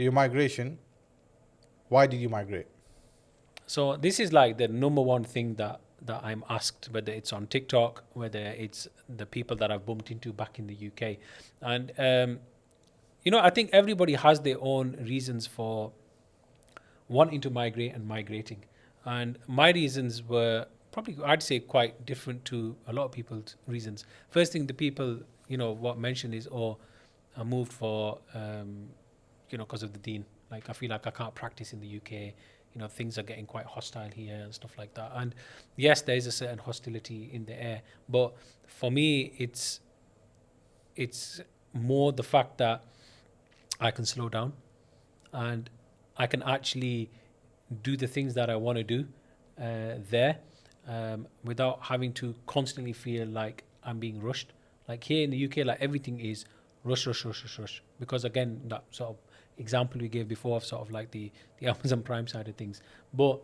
Your migration, why did you migrate? So this is like the number one thing that I'm asked, whether it's on TikTok, whether it's the people that I've bumped into back in the UK, and I think everybody has their own reasons for wanting to migrate and migrating, and my reasons were probably, I'd say, quite different to a lot of people's reasons. First thing the people what mentioned is, oh, I moved for because of the deen. Like, I feel like I can't practice in the UK. Things are getting quite hostile here and stuff like that. And yes, there is a certain hostility in the air, but for me, it's more the fact that I can slow down and I can actually do the things that I want to do there, without having to constantly feel like I'm being rushed. Like here in the UK, like everything is rush, rush, rush, rush, rush. Because again, that sort of example we gave before of sort of like the Amazon Prime side of things. But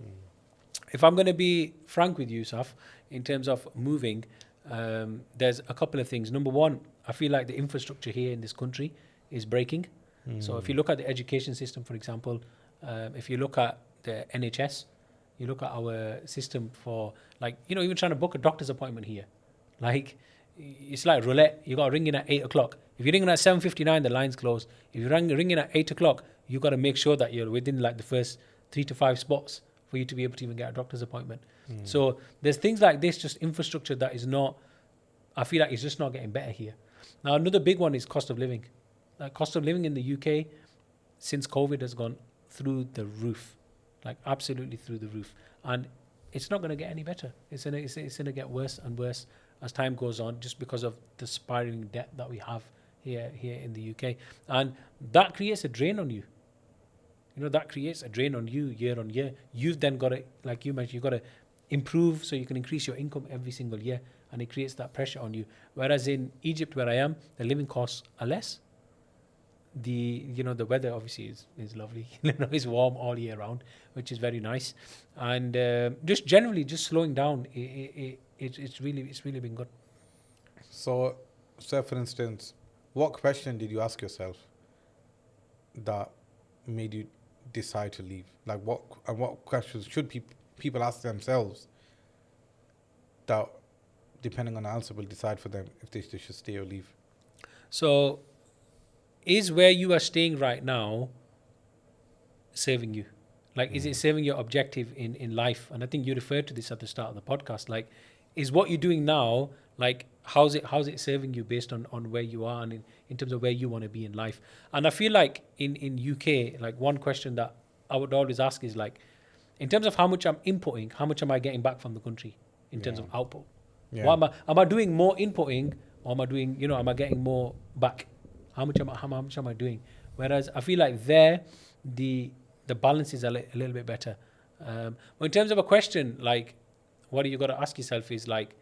if I'm going to be frank with you, Saf, in terms of moving, there's a couple of things. Number one, I feel like the infrastructure here in this country is breaking. So if you look at the education system, for example, if you look at the NHS, you look at our system for, like, even trying to book a doctor's appointment here, like, it's like roulette. You got to ring in at 8 o'clock. If you're ringing at 7:59, the line's closed. If you're ringing at 8 o'clock, you got to make sure that you're within like the first 3 to 5 spots for you to be able to even get a doctor's appointment. So there's things like this, just infrastructure that is not, I feel like it's just not getting better here. Now, another big one is cost of living. Like, cost of living in the UK since COVID has gone through the roof, like absolutely through the roof. And it's not going to get any better. It's going to get worse and worse as time goes on, just because of the spiraling debt that we have here in the UK. And that creates a drain on you. That creates a drain on you year on year. You've then got to, like you mentioned, you've got to improve so you can increase your income every single year, and it creates that pressure on you. Whereas in Egypt, where I am, the living costs are less. The weather obviously is lovely. It's warm all year round, which is very nice. And just generally, just slowing down, it's really been good. So, say for instance, what question did you ask yourself that made you decide to leave? Like, what questions should people ask themselves that, depending on the answer, will decide for them if they should stay or leave? So, is where you are staying right now serving you? Like, is it serving your objective in life? And I think you referred to this at the start of the podcast. Like, is what you're doing now, like, how's it serving you based on where you are and in terms of where you want to be in life? And I feel like in UK, like, one question that I would always ask is, like, in terms of how much I'm inputting, how much am I getting back from the country in terms of output? Yeah. What am I doing more inputting, or am I doing, am I getting more back? How much am I doing? Whereas I feel like there, the balance is a little bit better. But in terms of a question, like, what you got to ask yourself is, like,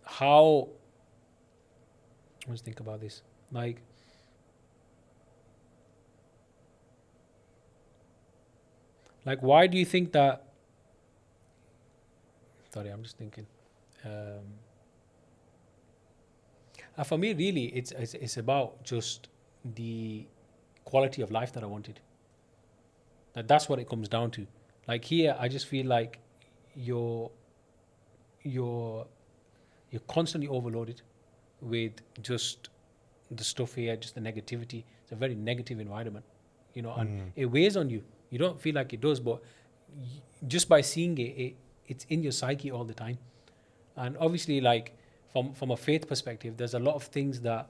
how. Let's think about this. Like, why do you think that? Sorry, I'm just thinking. For me, really, it's about just the quality of life that I wanted. That's what it comes down to. Like, here, I just feel like you're constantly overloaded with just the stuff here, just the negativity. It's a very negative environment, and it weighs on you. You don't feel like it does, but just by seeing it's in your psyche all the time. And obviously, like, from a faith perspective, there's a lot of things that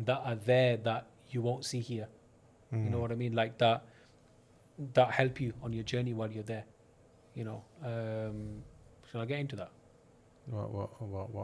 are there that you won't see here. You know what I mean? Like, that help you on your journey while you're there. Shall I get into that? What